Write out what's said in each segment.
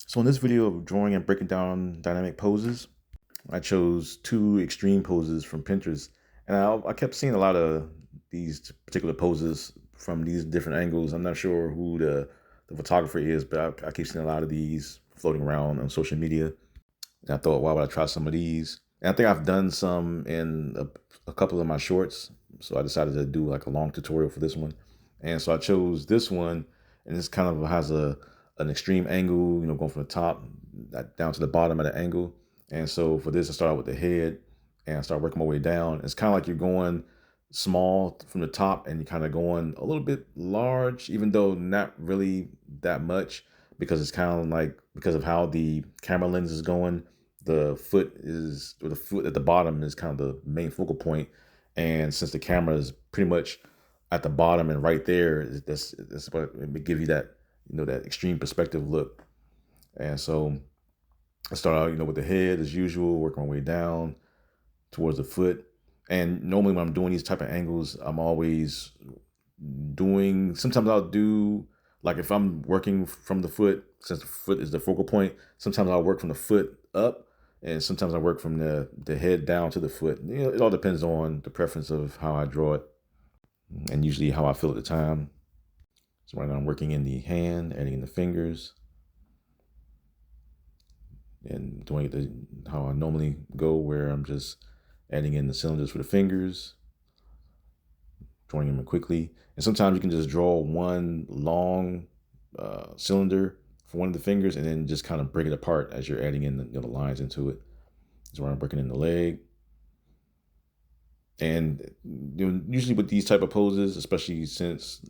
So in this video of drawing and breaking down dynamic poses, I chose two extreme poses from Pinterest. And I kept seeing a lot of these particular poses from these different angles. I'm not sure who the photographer is, but I keep seeing a lot of these floating around on social media. And I thought, why would I try some of these? And I think I've done some in a couple of my shorts. So I decided to do like a long tutorial for this one. And so I chose this one, and this kind of has an extreme angle, going from the top down to the bottom at an angle. And so for this, I started with the head and I started working my way down. It's kind of like you're going small from the top and you're kind of going a little bit large, even though not really that much, because it's kind of like because of how the camera lens is going, the foot at the bottom is kind of the main focal point. And since the camera is pretty much at the bottom and right there, that's what it give you that, that extreme perspective look. And so I start out, with the head as usual, work my way down towards the foot. And normally when I'm doing these type of angles, I'm always doing, sometimes I'll do, like if I'm working from the foot, since the foot is the focal point, sometimes I'll work from the foot up, and sometimes I work from the head down to the foot. It all depends on the preference of how I draw it and usually how I feel at the time. So right now I'm working in the hand, adding in the fingers, and doing it how I normally go, where I'm just adding in the cylinders for the fingers, drawing them in quickly. And sometimes you can just draw one long cylinder for one of the fingers and then just kind of break it apart as you're adding in the lines into it. So I'm breaking in the leg. And usually with these type of poses, especially since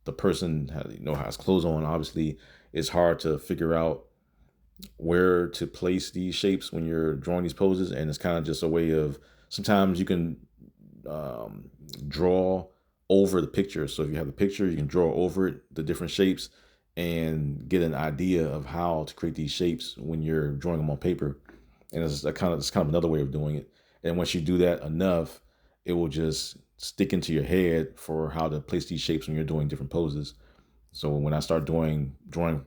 the person has clothes on, obviously it's hard to figure out where to place these shapes when you're drawing these poses. And it's kind of just a way of, sometimes you can draw over the picture. So if you have a picture, you can draw over it, the different shapes, and get an idea of how to create these shapes when you're drawing them on paper. And it's kind of another way of doing it. And once you do that enough, it will just stick into your head for how to place these shapes when you're doing different poses. So when I start drawing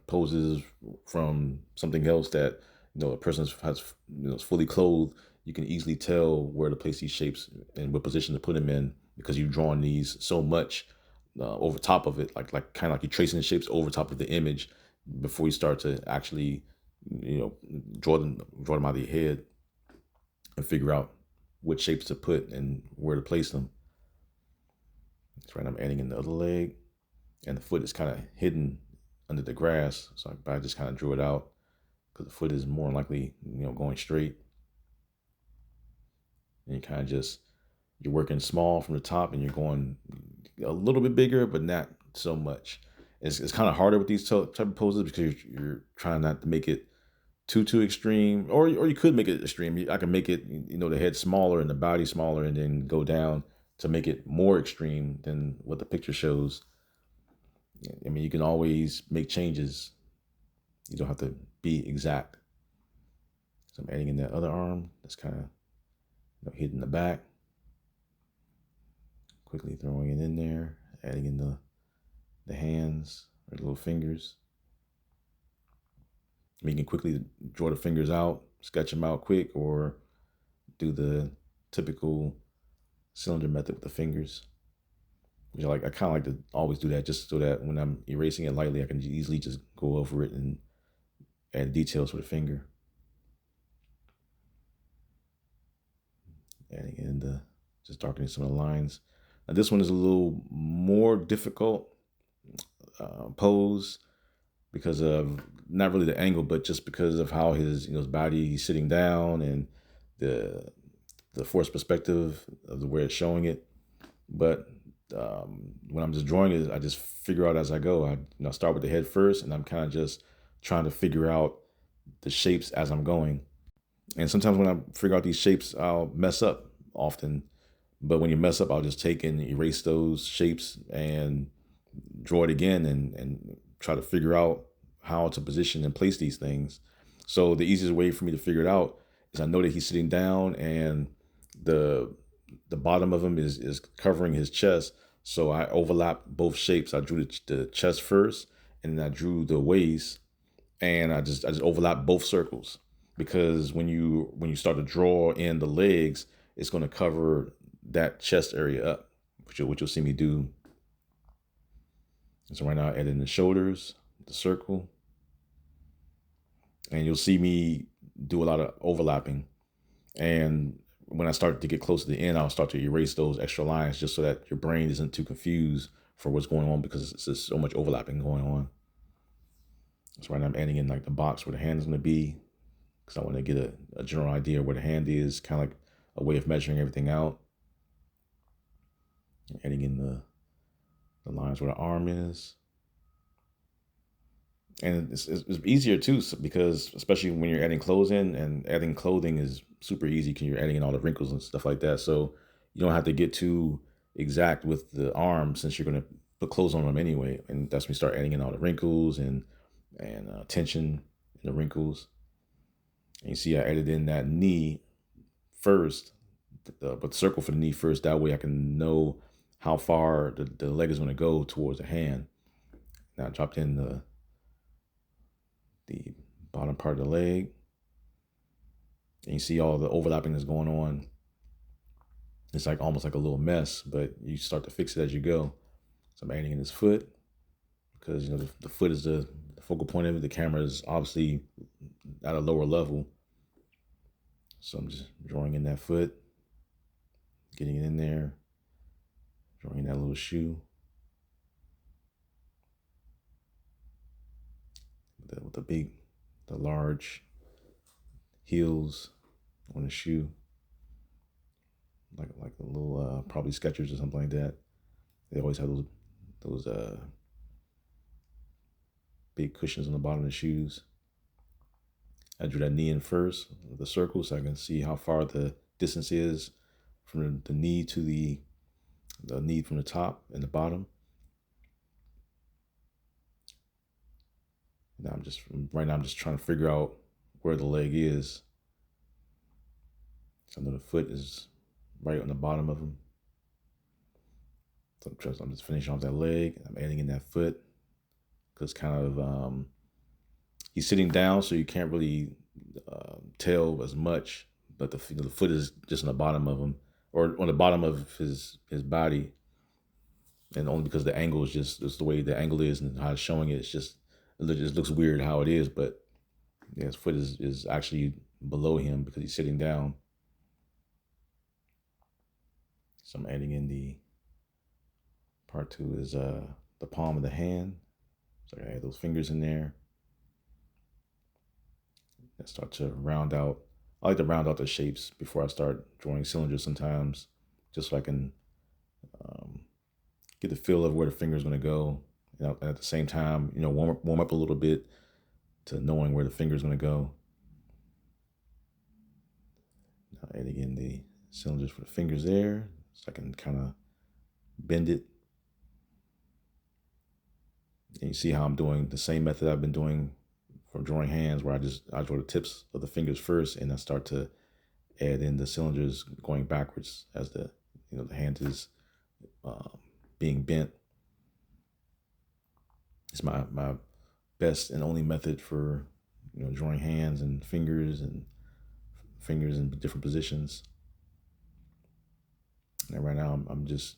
poses from something else that a person has is fully clothed, you can easily tell where to place these shapes and what position to put them in, because you've drawn these so much over top of it, like kind of like you're tracing the shapes over top of the image before you start to actually draw them out of your head and figure out what shapes to put and where to place them. That's right. I'm adding in the other leg, and the foot is kind of hidden under the grass, so I just kind of drew it out because the foot is more likely going straight. And you kind of just, you're working small from the top and you're going a little bit bigger, but not so much. It's kind of harder with these type of poses because you're trying not to make it too extreme, or you could make it extreme. I can make it, the head smaller and the body smaller, and then go down to make it more extreme than what the picture shows. I mean, you can always make changes. You don't have to be exact. So I'm adding in that other arm that's kind of hitting the back. Quickly throwing it in there, adding in the hands or the little fingers. I mean, you can quickly draw the fingers out, sketch them out quick, or do the typical cylinder method with the fingers. I kind of like to always do that, just so that when I'm erasing it lightly, I can easily just go over it and add details for the finger. Adding in just darkening some of the lines. Now this one is a little more difficult pose because of not really the angle, but just because of how his body, he's sitting down, and the forced perspective of the way it's showing it. But when I'm just drawing it, I just figure out as I go. I start with the head first, and I'm kind of just trying to figure out the shapes as I'm going. And sometimes when I figure out these shapes, I'll mess up often. But when you mess up, I'll just take and erase those shapes and draw it again, and try to figure out how to position and place these things. So the easiest way for me to figure it out is I know that he's sitting down and the bottom of him is covering his chest. So I overlap both shapes. I drew the chest first, and then I drew the waist, and I just overlap both circles, because when you start to draw in the legs, it's going to cover that chest area up, which you'll see me do. So right now, I add in the shoulders, the circle, and you'll see me do a lot of overlapping. And when I start to get close to the end, I'll start to erase those extra lines just so that your brain isn't too confused for what's going on, because it's just so much overlapping going on. So right now I'm adding in like the box where the hand is going to be, because I want to get a general idea where the hand is, kind of like a way of measuring everything out. Adding in the lines where the arm is. And it's easier too, because especially when you're adding clothes in, and adding clothing is super easy because you're adding in all the wrinkles and stuff like that. So you don't have to get too exact with the arm, since you're going to put clothes on them anyway. And that's when you start adding in all the wrinkles and tension in the wrinkles. And you see I added in that knee first, but circle for the knee first. That way I can know how far the leg is going to go towards the hand. Now I dropped in the bottom part of the leg. And you see all the overlapping that's going on. It's like almost like a little mess, but you start to fix it as you go. So I'm adding in his foot, because the foot is the focal point of it. The camera is obviously at a lower level. So I'm just drawing in that foot, getting it in there, drawing in that little shoe. With the large heels on the shoe, like a little probably Skechers or something like that. They always have those big cushions on the bottom of the shoes. I drew that knee in first, the circle, so I can see how far the distance is from the knee to the knee from the top and the bottom. Now I'm just trying to figure out where the leg is. So I know the foot is right on the bottom of him. So I'm just finishing off that leg. I'm adding in that foot, because kind of he's sitting down, so you can't really tell as much. But the foot is just on the bottom of him, or on the bottom of his body, and only because the angle is just the way the angle is and how it's showing it. It just looks weird how it is, but yeah, his foot is actually below him because he's sitting down. So I'm adding in the part 2 is the palm of the hand. So I add those fingers in there. I start to round out. I like to round out the shapes before I start drawing cylinders sometimes, just so I can get the feel of where the finger is going to go. And at the same time, warm up a little bit to knowing where the finger is going to go. Now adding in the cylinders for the fingers there, so I can kind of bend it. And you see how I'm doing the same method I've been doing for drawing hands, where I draw the tips of the fingers first, and I start to add in the cylinders going backwards as the hand is being bent. It's my best and only method for drawing hands and fingers in different positions. And right now I'm just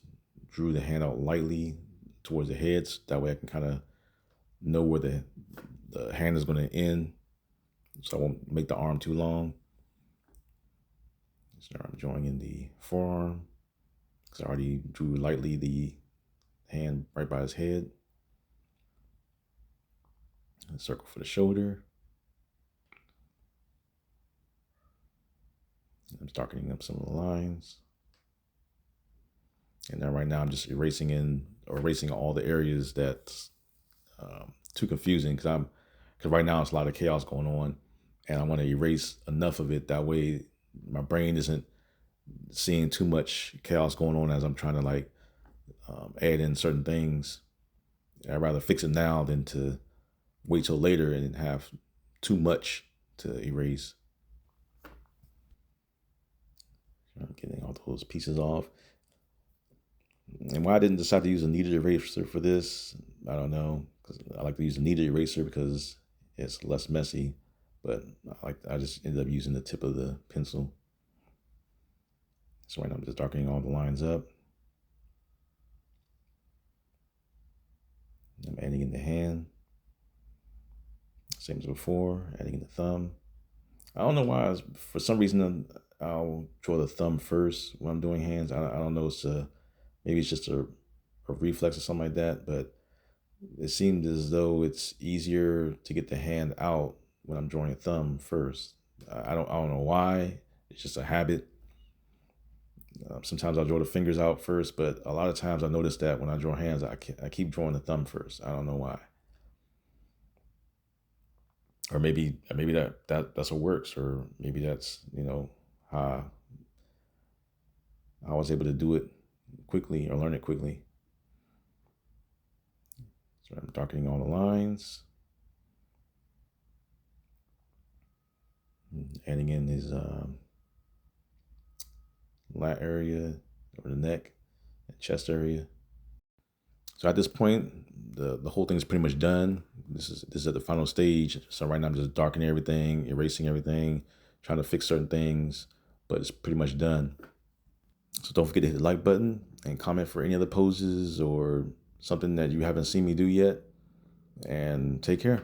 drew the hand out lightly towards the heads. That way I can kind of know where the hand is going to end, so I won't make the arm too long. So I'm drawing in the forearm, because I already drew lightly the hand right by his head. And circle for the shoulder. I'm darkening up some of the lines. And then right now I'm just erasing all the areas that's too confusing, because right now it's a lot of chaos going on, and I want to erase enough of it that way my brain isn't seeing too much chaos going on as I'm trying to add in certain things. I'd rather fix it now than to wait till later and have too much to erase. I'm getting all those pieces off. And why I didn't decide to use a kneaded eraser for this, I don't know. Because I like to use a kneaded eraser because it's less messy. But I just ended up using the tip of the pencil. So right now I'm just darkening all the lines up. I'm adding in the hand. Same as before, adding in the thumb. I don't know why. For some reason, I'll draw the thumb first when I'm doing hands. I don't know. Maybe it's just a reflex or something like that. But it seemed as though it's easier to get the hand out when I'm drawing a thumb first. I don't know why. It's just a habit. Sometimes I'll draw the fingers out first, but a lot of times I notice that when I draw hands, I keep drawing the thumb first. I don't know why. Or maybe that's what works, or maybe that's how I was able to do it quickly or learn it quickly. So I'm darkening all the lines, adding in his lat area or the neck and chest area. So at this point, the whole thing is pretty much done. This is at the final stage. So right now I'm just darkening everything, erasing everything, trying to fix certain things, but it's pretty much done. So don't forget to hit the like button and comment for any other poses or something that you haven't seen me do yet. And take care.